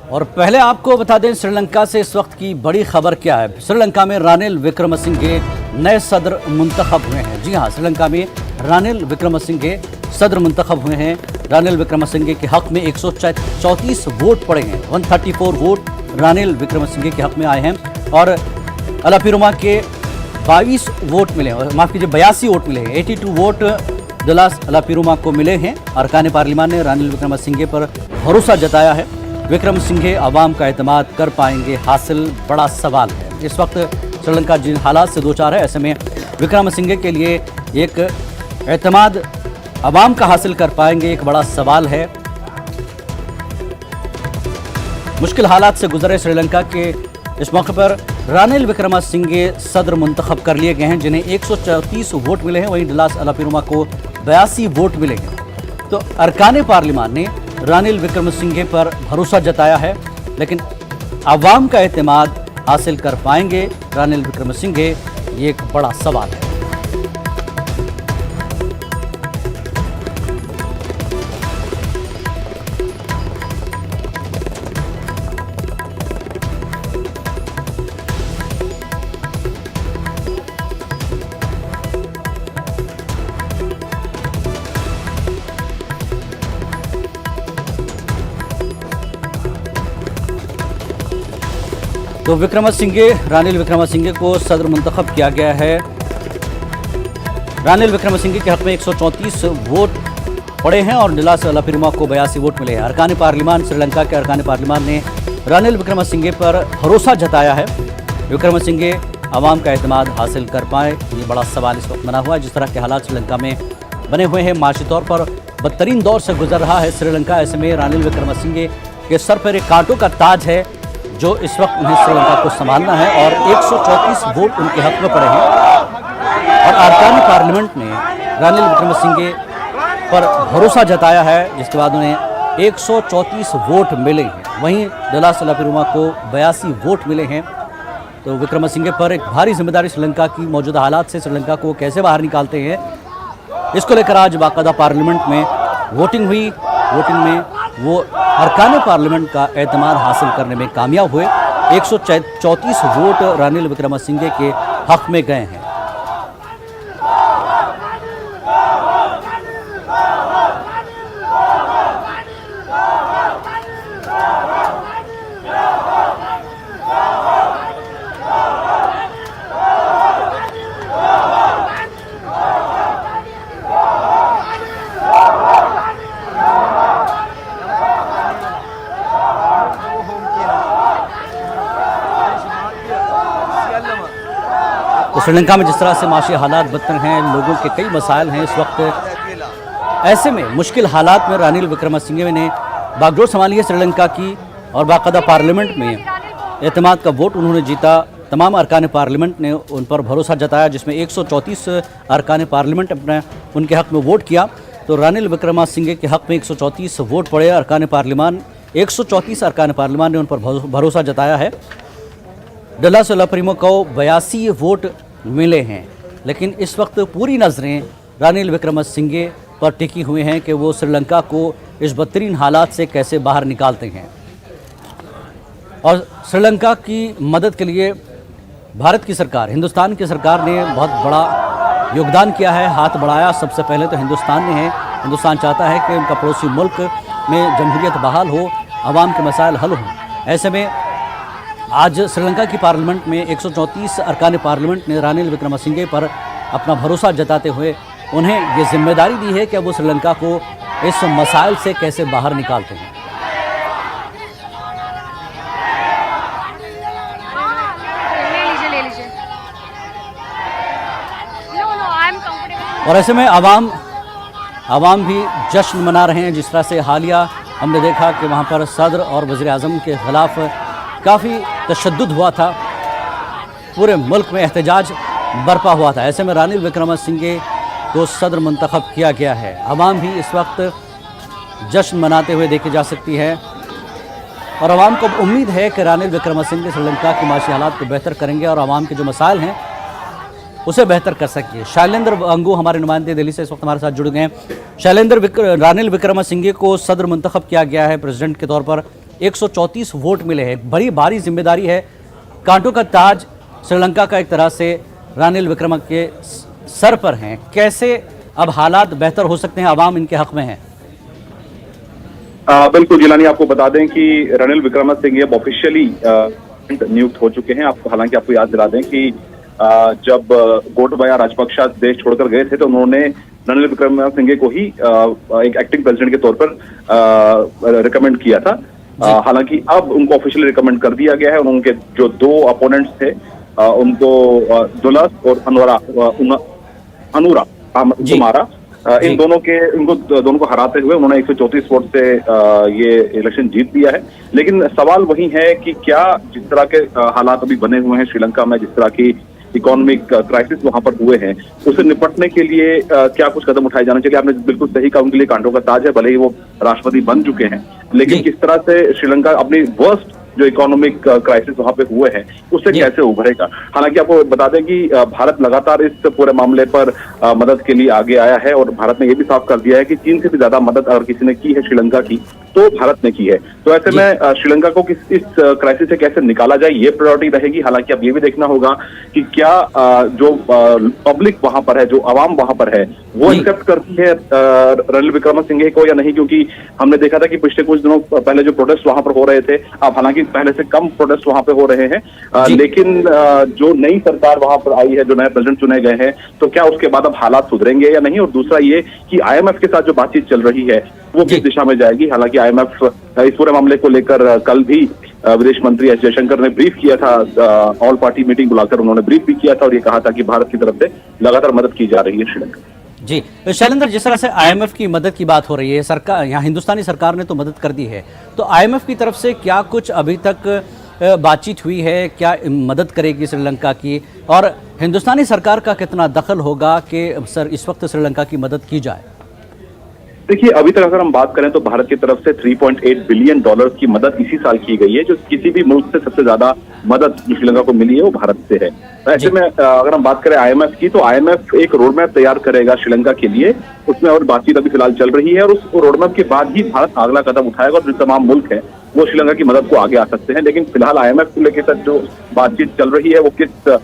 और पहले आपको बता दें श्रीलंका से इस वक्त की बड़ी खबर क्या है। श्रीलंका में रानिल विक्रमसिंघे नए सदर मुंतखब हुए हैं। जी हां, श्रीलंका में रानिल विक्रमसिंघे सदर मुंतखब हुए हैं। रानिल विक्रमसिंघे के हक में 134 वोट पड़े हैं। 134 वोट रानिल विक्रमसिंघे के हक में आए हैं और अलापीरुमा के 22 वोट मिले हैं, माफ कीजिए 82 वोट मिले हैं। 82 वोट दलास अलापीरुमा को मिले हैं। अरकान पार्लियामान ने रानिल विक्रमसिंघे पर भरोसा जताया है। विक्रमसिंघे अवाम का एतमाद कर पाएंगे हासिल, बड़ा सवाल है। इस वक्त श्रीलंका जिन हालात से दो चार है, ऐसे में विक्रमसिंघे के लिए एक एतमाद अवाम का हासिल कर पाएंगे, एक बड़ा सवाल है। मुश्किल हालात से गुजरे श्रीलंका के इस मौके पर रानिल विक्रमसिंघे सदर मुंतखब कर लिए गए हैं, जिन्हें 134 वोट मिले हैं। वहीं दलास अलापीरुमा को 82 वोट मिले हैं। तो अरकान पार्लियामान ने रानिल विक्रमसिंघे पर भरोसा जताया है, लेकिन अवाम का एतमाद हासिल कर पाएंगे रानिल विक्रमसिंघे, ये एक बड़ा सवाल है। तो रानिल विक्रमसिंघे को सदर मुंतखब किया गया है। रानिल विक्रमसिंघे के हक में 134 वोट पड़े हैं और दलास अलापीरुमा को 82 वोट मिले हैं। अरकान पार्लियामान, श्रीलंका के अरकान पार्लियामान ने रानिल विक्रमसिंघे पर भरोसा जताया है। विक्रमसिंघे अवाम का एतमाद हासिल कर पाए, ये बड़ा सवाल इस वक्त बना हुआ है। जिस तरह के हालात श्रीलंका में बने हुए हैं, माशी तौर पर बदतरीन दौर से गुजर रहा है श्रीलंका। ऐसे में रानिल विक्रमसिंघे के सर पर एक कांटों का ताज है जो इस वक्त उन्हें श्रीलंका को संभालना है और 134 वोट उनके हक में पड़े हैं। और अरकान पार्लियामेंट ने रानिल विक्रमसिंघे पर भरोसा जताया है, जिसके बाद उन्हें 134 वोट मिले हैं। वहीं दलास अलापीरुमा को 82 वोट मिले हैं। तो विक्रमसिंघे पर एक भारी जिम्मेदारी श्रीलंका की मौजूदा हालात से श्रीलंका को कैसे बाहर निकालते हैं, इसको लेकर आज बाकायदा पार्लियामेंट में वोटिंग हुई। वोटिंग में वो अरकान पार्लियामेंट का एतमाद हासिल करने में कामयाब हुए। 134 वोट रानिल विक्रमसिंघे के हक में गए हैं। तो श्रीलंका में जिस तरह से माशी हालात बदतर हैं, लोगों के कई मसाइल हैं इस वक्त। ऐसे में मुश्किल हालात में रानिल विक्रमसिंघे ने बागडोर संभाली है श्रीलंका की और बाकायदा पार्लियामेंट में एतमाद का वोट उन्होंने जीता। तमाम अरकान पार्लियामेंट ने उन पर भरोसा जताया, जिसमें 134 अरकान पार्लियामेंट अपने उनके हक में वोट किया। तो रानिल विक्रमसिंघे के हक में 134 वोट पड़े। अरकान पार्लियामान 134 अरकान पार्लियामान ने उन पर भरोसा जताया है। दलास अलापीरुमा को 82 वोट मिले हैं, लेकिन इस वक्त पूरी नज़रें रानिल विक्रमसिंघे पर टिकी हुई हैं कि वो श्रीलंका को इस बदतरीन हालात से कैसे बाहर निकालते हैं। और श्रीलंका की मदद के लिए भारत की सरकार, हिंदुस्तान की सरकार ने बहुत बड़ा योगदान किया है, हाथ बढ़ाया। सबसे पहले तो हिंदुस्तान ने है। हिंदुस्तान चाहता है कि उनका पड़ोसी मुल्क में जमहूरियत बहाल हो, आवाम के मसाइल हल हों। ऐसे में आज श्रीलंका की पार्लियामेंट में 134 अरकान पार्लियामेंट ने रानिल विक्रमसिंघे पर अपना भरोसा जताते हुए उन्हें ये जिम्मेदारी दी है कि वो श्रीलंका को इस मसाइल से कैसे बाहर निकालते हैं। और ऐसे में आवाम भी जश्न मना रहे हैं। जिस तरह से हालिया हमने देखा कि वहाँ पर सदर और वज़ीर आज़म के ख़िलाफ़ काफ़ी तशद्दुद हुआ था, पूरे मुल्क में एहतजाज बरपा हुआ था। ऐसे में रानिल विक्रमसिंघे को सदर मुंतखब किया गया है। आवाम भी इस वक्त जश्न मनाते हुए देखी जा सकती है और आवाम को उम्मीद है कि रानिल विक्रमसिंघे श्रीलंका की माशी हालात को बेहतर करेंगे और आवाम के जो मसाइल हैं उसे बेहतर कर सके। शैलेंद्र अंगू हमारे नुमाइंदे दिल्ली से इस वक्त हमारे साथ जुड़ गए हैं। शैलेंद्र, रानिल विक्रमसिंघे को सदर मुंतखब किया गया है प्रेसिडेंट के तौर पर 134 वोट मिले हैं। बड़ी भारी जिम्मेदारी है, कांटों का ताज श्रीलंका का एक तरह से रानिल विक्रमसिंघे के सर पर हैं। कैसे अब हालात बेहतर हो सकते हैं, आवाम इनके हक में है? बिल्कुल जिलानी, आपको बता दें कि रणिल विक्रमसिंघे अब ऑफिशियली नियुक्त हो चुके हैं। हालांकि आपको याद दिला दें कि जब गोटबाया राजपक्षे देश छोड़कर गए थे तो उन्होंने रणिल विक्रमसिंघे को ही एक एक्टिंग प्रेसिडेंट के तौर पर रिकमेंड किया था। हालांकि अब उनको ऑफिशियली रिकमेंड कर दिया गया है और उनके जो दो अपोनेंट्स थे उनको दुलस और अनुरा कुमारा, इन दोनों को हराते हुए उन्होंने 134 वोट से ये इलेक्शन जीत लिया है। लेकिन सवाल वही है कि क्या जिस तरह के हालात अभी बने हुए हैं श्रीलंका में, जिस तरह की इकोनॉमिक क्राइसिस वहां पर हुए हैं, उससे निपटने के लिए क्या कुछ कदम उठाए जाने चाहिए? आपने बिल्कुल सही कहा, उनके लिए कांटों का ताज है, भले ही वो राष्ट्रपति बन चुके हैं, लेकिन किस तरह से श्रीलंका अपनी वर्स्ट जो इकोनॉमिक क्राइसिस वहां पे हुए हैं उससे कैसे उभरेगा? हालांकि आपको बता दें कि भारत लगातार इस पूरे मामले पर मदद के लिए आगे आया है और भारत ने यह भी साफ कर दिया है कि चीन से भी ज्यादा मदद अगर किसी ने की है श्रीलंका की तो भारत ने की है। तो ऐसे में श्रीलंका को इस क्राइसिस से कैसे निकाला जाए, ये प्रायोरिटी रहेगी। हालांकि अब ये भी देखना होगा कि क्या जो पब्लिक वहां पर है, जो आवाम वहां पर है, वो एक्सेप्ट करती है रणिल विक्रमसिंघे को या नहीं। क्योंकि हमने देखा था कि पिछले कुछ दिनों पहले जो प्रोटेस्ट वहां पर हो रहे थे, अब हालांकि पहले से कम प्रोटेस्ट वहां पे हो रहे हैं, लेकिन जो नई सरकार वहां पर आई है, जो नए प्रेसिडेंट चुने गए हैं, तो क्या उसके बाद अब हालात सुधरेंगे या नहीं? और दूसरा ये कि IMF के साथ जो बातचीत चल रही है वो किस दिशा में जाएगी? हालांकि IMF इस पूरे मामले को लेकर कल भी विदेश मंत्री एस जयशंकर ने ब्रीफ किया था, ऑल पार्टी मीटिंग बुलाकर उन्होंने ब्रीफ भी किया था और ये कहा था कि भारत की तरफ से लगातार मदद की जा रही है श्रीलंका। जी शैलेंद्र, जिस तरह से IMF की मदद की बात हो रही है, सरकार यहाँ हिंदुस्तानी सरकार ने तो मदद कर दी है, तो IMF की तरफ से क्या कुछ अभी तक बातचीत हुई है? क्या मदद करेगी श्रीलंका की, और हिंदुस्तानी सरकार का कितना दखल होगा कि सर इस वक्त श्रीलंका की मदद की जाए? देखिए, अभी तक अगर हम बात करें तो भारत की तरफ से $3.8 बिलियन की मदद इसी साल की गई है, जो किसी भी मुल्क से सबसे ज्यादा मदद जो श्रीलंका को मिली है वो भारत से है। तो ऐसे में अगर हम बात करें IMF की, तो IMF एक रोड मैप तैयार करेगा श्रीलंका के लिए, उसमें और बातचीत अभी फिलहाल चल रही है और उस रोड मैप के बाद ही भारत अगला कदम उठाएगा और जो तमाम मुल्क है वो श्रीलंका की मदद को आगे आ सकते हैं। लेकिन फिलहाल IMF को लेकर जो बातचीत चल रही है वो किस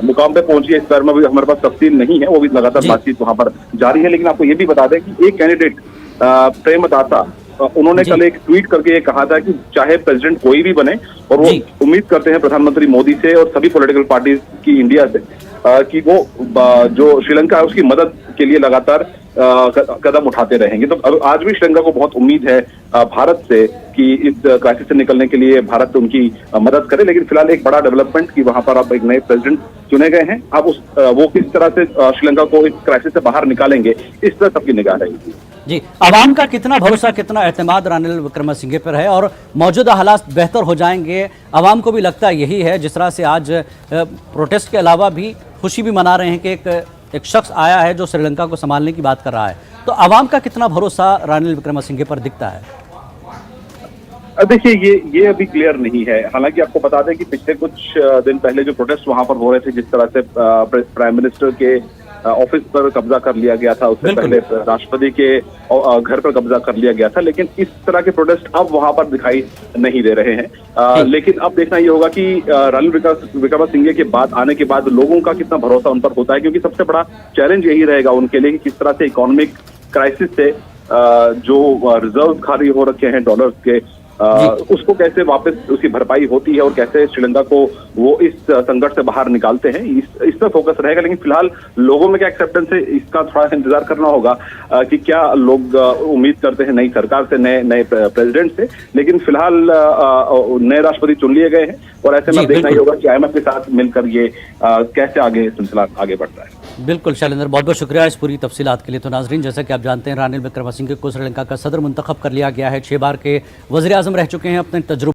मुकाम पे पहुंची है इस बारे में भी हमारे पास तफसील नहीं है, वो भी लगातार बातचीत वहां पर जारी है। लेकिन आपको ये भी बता दें कि एक कैंडिडेट प्रेमदासा, उन्होंने कल एक ट्वीट करके ये कहा था कि चाहे प्रेसिडेंट कोई भी बने, और वो उम्मीद करते हैं प्रधानमंत्री मोदी से और सभी पॉलिटिकल पार्टी की इंडिया से कि वो जो श्रीलंका है उसकी मदद के लिए लगातार कदम उठाते रहेंगे। तो आज भी श्रीलंका को बहुत उम्मीद है भारत से कि इस क्राइसिस से निकलने के लिए भारत उनकी मदद करे। लेकिन फिलहाल एक बड़ा डेवलपमेंट कि वहां पर अब एक नए प्रेसिडेंट चुने गए हैं, अब वो किस तरह से श्रीलंका को इस क्राइसिस से बाहर निकालेंगे, इस तरह सबकी निगाह रहेगी। जी, आवाम का कितना भरोसा, कितना एतमाद रणिल विक्रमसिंघे पर है और मौजूदा हालात बेहतर हो जाएंगे? आवाम को भी लगता यही है, जिस तरह से आज प्रोटेस्ट के अलावा भी खुशी भी मना रहे हैं कि एक शख्स आया है जो श्रीलंका को संभालने की बात कर रहा है, तो आवाम का कितना भरोसा रणिल विक्रमसिंघे पर दिखता है? देखिए, ये अभी क्लियर नहीं है। हालांकि आपको बता दें कि पिछले कुछ दिन पहले जो प्रोटेस्ट वहां पर हो रहे थे, जिस तरह से प्राइम मिनिस्टर के ऑफिस पर कब्जा कर लिया गया था, उससे पहले राष्ट्रपति के घर पर कब्जा कर लिया गया था, लेकिन इस तरह के प्रोटेस्ट अब वहां पर दिखाई नहीं दे रहे हैं। लेकिन अब देखना ये होगा कि रणिल विक्रमसिंघे के बाद आने के बाद लोगों का कितना भरोसा उन पर होता है, क्योंकि सबसे बड़ा चैलेंज यही रहेगा उनके लिए कि किस तरह से इकोनॉमिक क्राइसिस से जो रिजर्व खाली हो रखे हैं डॉलर्स के, उसको कैसे वापस उसकी भरपाई होती है और कैसे श्रीलंका को वो इस संकट से बाहर निकालते हैं, इस पर फोकस रहेगा। लेकिन फिलहाल लोगों में क्या एक्सेप्टेंस है, इसका थोड़ा सा इंतजार करना होगा कि क्या लोग उम्मीद करते हैं नई सरकार से, नए प्रेसिडेंट से। लेकिन फिलहाल नए राष्ट्रपति चुन लिए गए हैं और ऐसे में देखना ही होगा कि IMF के साथ मिलकर ये कैसे आगे सिलसिला आगे बढ़ता है। बिल्कुल शैलेंद्र, बहुत बहुत शुक्रिया इस पूरी तफसीलात के लिए। तो नाजरीन, जैसा कि आप जानते हैं, रणिल विक्रमसिंघे को श्रीलंका का सदर मुंतखब कर लिया गया है। 6 बार के वज़ीर आज़म रह चुके हैं, अपने तजुर्बे